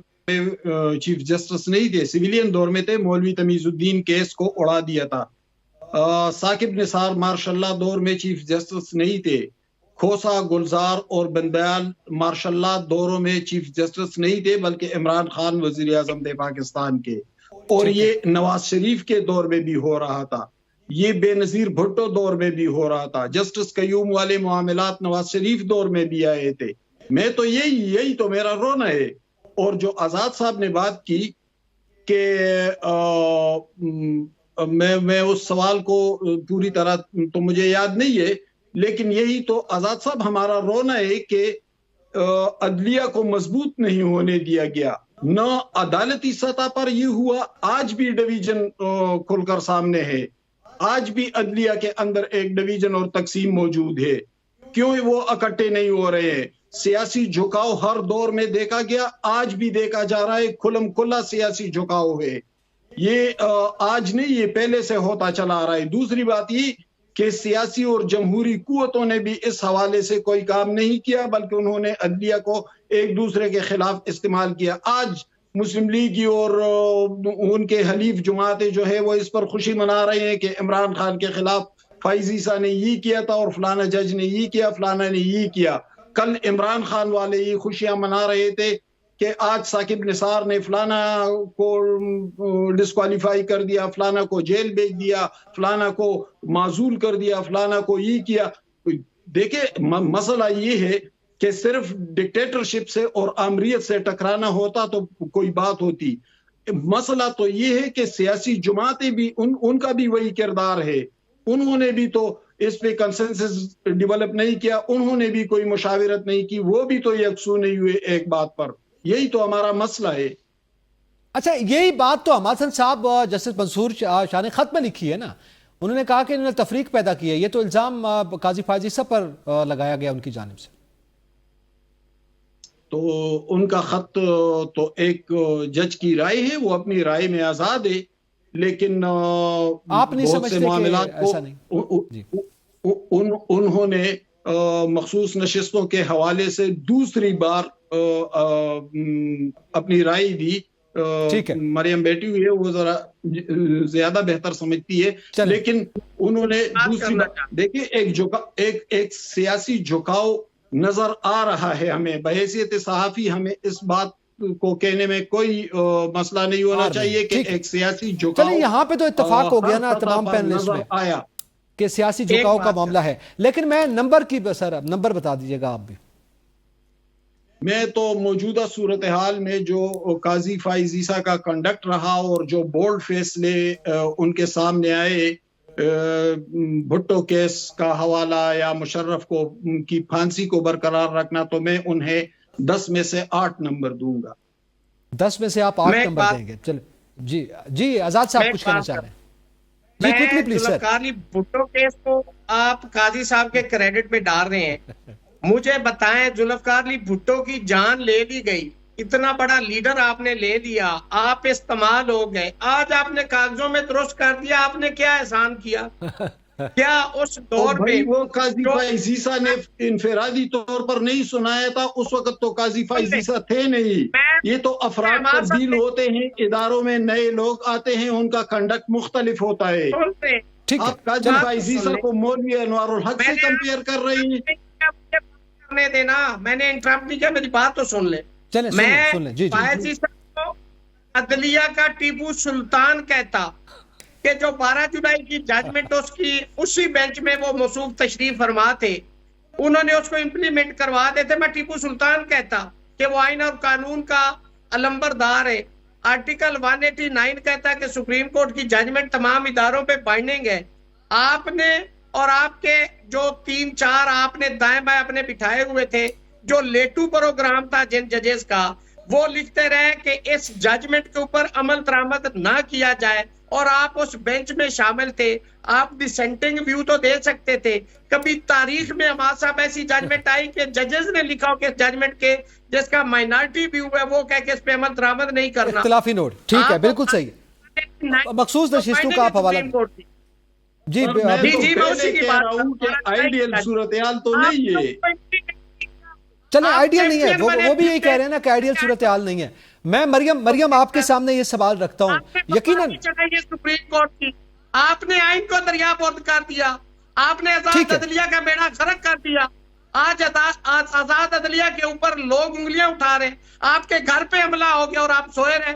[SPEAKER 2] چیف جسٹس نہیں تھے، سویلین دور میں تھے، مولوی تمیز الدین کیس کو اڑا دیا تھا۔ ثاقب نثار ماشاء اللہ دور میں چیف جسٹس نہیں تھے، کھوسا، گلزار اور بندیال ماشاء اللہ دوروں میں چیف جسٹس نہیں تھے، بلکہ عمران خان وزیر اعظم تھے پاکستان کے، اور یہ نواز شریف کے دور میں بھی ہو رہا تھا، یہ بے نظیر بھٹو دور میں بھی ہو رہا تھا، جسٹس قیوم والے معاملات نواز شریف دور میں بھی آئے تھے۔ میں تو یہی تو میرا رونا ہے۔ اور جو آزاد صاحب نے بات کی کہ میں اس سوال کو پوری طرح تو مجھے یاد نہیں ہے، لیکن یہی تو آزاد صاحب ہمارا رونا ہے کہ عدلیہ کو مضبوط نہیں ہونے دیا گیا، نہ عدالتی سطح پر یہ ہوا، آج بھی ڈویژن کھل کر سامنے ہے، آج بھی عدلیہ کے اندر ایک ڈویژن اور تقسیم موجود ہے، کیوں وہ اکٹھے نہیں ہو رہے ہیں؟ سیاسی جھکاؤ ہر دور میں دیکھا گیا، آج بھی دیکھا جا رہا ہے، کھلم کھلا سیاسی جھکاؤ ہے، یہ آج نہیں، یہ پہلے سے ہوتا چلا آ رہا ہے۔ دوسری بات یہ کہ سیاسی اور جمہوری قوتوں نے بھی اس حوالے سے کوئی کام نہیں کیا، بلکہ انہوں نے عدلیہ کو ایک دوسرے کے خلاف استعمال کیا۔ آج مسلم لیگی اور ان کے حلیف جماعتیں جو ہے وہ اس پر خوشی منا رہے ہیں کہ عمران خان کے خلاف فائز عیسیٰ نے یہ کیا تھا اور فلانا جج نے یہ کیا، فلانا نے یہ کیا۔ کل عمران خان والے یہ خوشیاں منا رہے تھے کہ آج ثاقب نثار نے فلانا کو ڈسکوالیفائی کر دیا، فلانا کو جیل بھیج دیا، فلانا کو معزول کر دیا، فلانا کو یہ کیا۔ دیکھیں مسئلہ یہ ہے کہ صرف ڈکٹیٹرشپ سے اور آمریت سے ٹکرانا ہوتا تو کوئی بات ہوتی، مسئلہ تو یہ ہے کہ سیاسی جماعتیں بھی ان کا بھی وہی کردار ہے، انہوں نے بھی تو اس پہ کنسنسس ڈیولپ نہیں کیا، انہوں نے بھی کوئی مشاورت نہیں کی، وہ بھی تو یکسو نہیں ہوئے ایک بات پر، یہی تو ہمارا مسئلہ ہے۔
[SPEAKER 1] اچھا، یہی بات تو حماد حسن صاحب جسٹس منصور شاہ نے خط میں لکھی ہے نا، انہوں نے کہا کہ انہوں نے تفریق پیدا کی ہے، یہ تو الزام قاضی فائز عیسیٰ پر لگایا گیا ان کی جانب سے۔
[SPEAKER 2] تو ان کا خط تو ایک جج کی رائے ہے، وہ اپنی رائے میں آزاد ہے، لیکن
[SPEAKER 1] آپ نہیں سمجھتے کہ ایسا نہیں؟
[SPEAKER 2] انہوں نے مخصوص نشستوں کے حوالے سے دوسری بار اپنی رائے دی، مریم بیٹی ہوئی ہے، وہ ذرا زیادہ بہتر سمجھتی ہے، لیکن انہوں نے دوسری بار دیکھیں ایک سیاسی جھکاؤ نظر آ رہا ہے ہمیں، بحیثیت صحافی ہمیں اس بات کو کہنے میں کوئی مسئلہ نہیں ہونا چاہیے کہ ایک سیاسی جھکاؤ،
[SPEAKER 1] چلیں یہاں پہ تو اتفاق ہو گیا نا تمام پینلسٹ میں
[SPEAKER 2] آیا
[SPEAKER 1] کہ سیاسی جھکاؤ کا معاملہ ہے، لیکن میں نمبر کی سر نمبر بتا دیجئے گا آپ بھی۔
[SPEAKER 2] میں تو موجودہ صورتحال میں جو قاضی فائز عیسیٰ کا کنڈکٹ رہا اور جو بولڈ فیصلے ان کے سامنے آئے، بھٹو کیس کا حوالہ یا مشرف کو کی پھانسی کو برقرار رکھنا، تو میں انہیں 10 میں سے 8 نمبر دوں گا۔
[SPEAKER 1] 10 میں سے آپ 8 نمبر دیں گے؟ چلیں جی آزاد صاحب کچھ کہنا چاہ رہے ہیں؟ جی quickly please sir.
[SPEAKER 5] Zulfikar Ali Bhutto case کو آپ قاضی صاحب کے کریڈٹ میں ڈال رہے ہیں، مجھے بتائیں ذوالفقار علی بھٹو کی جان لے لی گئی، اتنا بڑا لیڈر آپ نے لے لیا، آپ استعمال ہو گئے، آج آپ نے کاغذوں میں درست کر دیا، آپ نے کیا احسان کیا؟ کیا اس دور میں
[SPEAKER 2] وہ قاضی فائز عیسیٰ نے انفرادی طور پر نہیں سنایا تھا؟ اس وقت تو قاضی فائز عیسیٰ تھے نہیں. یہ تو افراد کا ڈیل ہوتے ہیں، اداروں میں نئے لوگ آتے ہیں، ان کا کنڈکٹ مختلف ہوتا ہے. آپ قاضی فائز عیسیٰ کو مولوی انوار الحق سے کمپیئر کر رہی ہیں.
[SPEAKER 5] کرنے دینا، میں نے انٹرپٹ نہیں کیا، میری بات تو سن لیں. میں فائز عیسیٰ کو عدلیہ کا ٹیپو سلطان کہتا کہ جو 12 جولائی کی ججمنٹ اس کی اسی بینچ میں وہ موصوف تشریف فرما تھے، انہوں نے اس کو امپلیمنٹ کروا دیتے، میں ٹیپو سلطان کہتا کہ وہ آئین اور قانون کا علمبردار ہے. آرٹیکل 189 کہتا ہے کہ سپریم کورٹ کی ججمنٹ تمام اداروں پہ بائنڈنگ ہے. آپ نے اور آپ کے جو 3-4 آپ نے دائیں بائیں اپنے بٹھائے ہوئے تھے، جو لیٹو پروگرام تھا جن ججز کا، وہ لکھتے رہے کہ اس ججمنٹ کے اوپر عمل درآمد نہ کیا جائے، اور آپ اس بینچ میں شامل تھے. آپ ڈسینٹنگ ویو تو دے سکتے تھے. کبھی تاریخ میں ہمارے صاحب ایسی ججمنٹ آئی کہ ججز نے لکھا ہو کہ ججمنٹ کے جس کا مائنارٹی ویو ہے وہ کہہ کہ اس پہ عمل درآمد نہیں کرنا.
[SPEAKER 1] اختلافی نوٹ، ٹھیک ہے، بالکل صحیح. مخصوص نشستوں کا آپ حوالہ جی
[SPEAKER 2] میں اسی کی بات کر رہا ہوں کہ آئیڈیل صورتحال تو نہیں ہے.
[SPEAKER 1] چلیں آئیڈیل نہیں ہے، وہ بھی یہی کہہ رہے ہیں نا کہ آئیڈیل صورتحال نہیں ہے. میں مریم آپ کے سامنے یہ سوال رکھتا ہوں. یقیناً
[SPEAKER 5] سپریم کورٹ کی آپ نے آئین کو دریا برد کر دیا، آپ نے آزاد عدلیہ کا بیڑا غرق کر دیا. آج آزاد عدلیہ کے اوپر لوگ انگلیاں اٹھا رہے ہیں، آپ کے گھر پہ حملہ ہو گیا اور آپ سوئے رہے.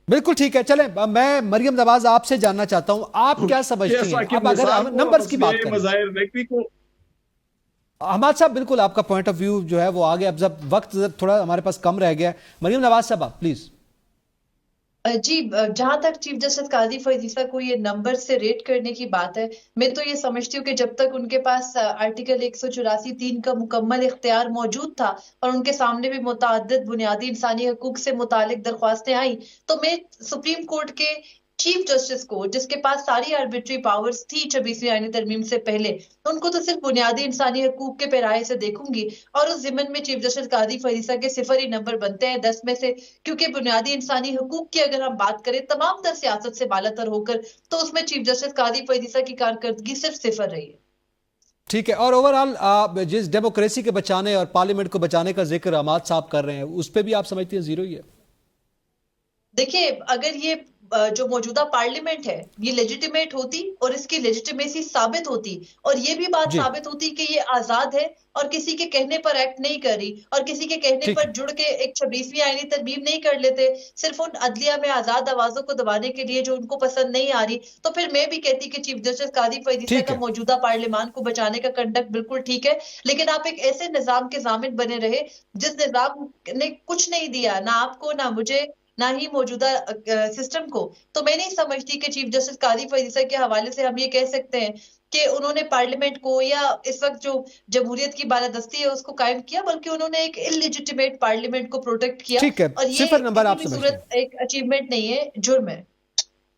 [SPEAKER 1] بالکل ٹھیک ہے. چلیں میں مریم نواز آپ سے جاننا چاہتا ہوں، آپ کیا سمجھتی ہیں اب اگر نمبرز کی بات کریں؟ حماد صاحب بالکل آپ کا پوائنٹ آف ویو جو ہے وہ آگے، اب جب وقت تھوڑا ہمارے پاس کم رہ گیا ہے. مریم نواز صاحب آپ پلیز.
[SPEAKER 3] جی، جہاں تک چیف جسٹس قاضی فائز عیسیٰ کو یہ نمبر سے ریٹ کرنے کی بات ہے، میں تو یہ سمجھتی ہوں کہ جب تک ان کے پاس آرٹیکل 184(3) کا مکمل اختیار موجود تھا اور ان کے سامنے بھی متعدد بنیادی انسانی حقوق سے متعلق درخواستیں آئیں، تو میں سپریم کورٹ کے چیف جسٹس کو، جس کے پاس ساری آربیٹری پاورز تھی 26ویں آئینی ترمیم سے پہلے، ان کو تو صرف بنیادی انسانی حقوق کے پیرائے سے دیکھوں گی. اور اس ضمن میں چیف جسٹس قاضی فائز عیسیٰ کے 0 ہی نمبر بنتے ہیں 10 میں سے، کیونکہ بنیادی انسانی حقوق کی اگر ہم بات کریں تمام تر سیاست سے بالا تر ہو کر، تو اس میں چیف جسٹس قاضی فائز عیسیٰ کی کارکردگی صرف 0 رہی ہے.
[SPEAKER 1] ٹھیک ہے. اور اوورآل جس ڈیموکریسی کے بچانے اور پارلیمنٹ کو بچانے کا ذکر حماد صاحب کر رہے ہیں، اس پہ بھی آپ سمجھتے ہیں 0 ہی ہے؟
[SPEAKER 3] دیکھیے، اگر یہ جو موجودہ پارلیمنٹ ہے یہ لیجیٹیمیٹ ہوتی اور اس کی لیجیٹیمیسی ثابت ہوتی اور یہ بھی بات ثابت ہوتی کہ یہ آزاد ہے اور کسی کے کہنے پر ایکٹ نہیں کر رہی اور کسی کے کہنے پر جڑ کے ایک 26ویں آئینی ترمیم نہیں کر لیتے صرف ان عدلیہ میں آزاد آوازوں کو دبانے کے لیے جو ان کو پسند نہیں آ رہی، تو پھر میں بھی کہتی کہ چیف جسٹس قاضی فائز عیسیٰ کا موجودہ پارلیمان کو بچانے کا کنڈکٹ بالکل ٹھیک ہے. لیکن آپ ایک ایسے نظام کے ضامن بنے رہے جس نظام نے کچھ نہیں دیا، نہ آپ کو، نہ مجھے، نہ ہی موجودہ سسٹم کو. تو میں نہیں سمجھتی کہ چیف جسٹس قاضی فائز عیسیٰ کے حوالے سے ہم یہ کہہ سکتے ہیں کہ انہوں نے پارلیمنٹ کو یا اس وقت جو جمہوریت کی بالادستی ہے اس کو قائم کیا، بلکہ انہوں نے ایک انلیجیٹیمیٹ پارلیمنٹ کو پروٹیکٹ کیا. اور یہ کسی بھی صورت ایک اچیومنٹ نہیں ہے، جرم ہے.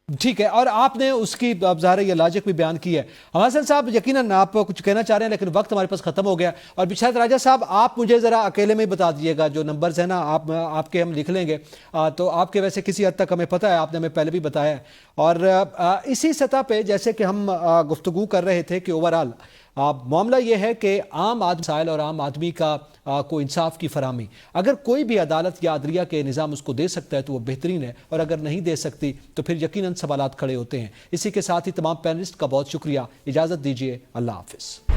[SPEAKER 1] ٹھیک ہے. اور آپ نے اس کی ظاہر یہ لاجک بھی بیان کی ہے. حسن صاحب یقیناً آپ کچھ کہنا چاہ رہے ہیں لیکن وقت ہمارے پاس ختم ہو گیا. اور بشارت راجہ صاحب آپ مجھے ذرا اکیلے میں بتا دیجیے گا، جو نمبرز ہیں نا آپ کے ہم لکھ لیں گے، تو آپ کے ویسے کسی حد تک ہمیں پتہ ہے، آپ نے ہمیں پہلے بھی بتایا ہے. اور اسی سطح پہ جیسے کہ ہم گفتگو کر رہے تھے کہ اوورآل معاملہ یہ ہے کہ عام آدمی مسائل اور عام آدمی کا کو انصاف کی فراہمی، اگر کوئی بھی عدالت یا عدلیہ کے نظام اس کو دے سکتا ہے تو وہ بہترین ہے، اور اگر نہیں دے سکتی تو پھر یقیناً سوالات کھڑے ہوتے ہیں. اسی کے ساتھ ہی تمام پینلسٹ کا بہت شکریہ. اجازت دیجیے، اللہ حافظ.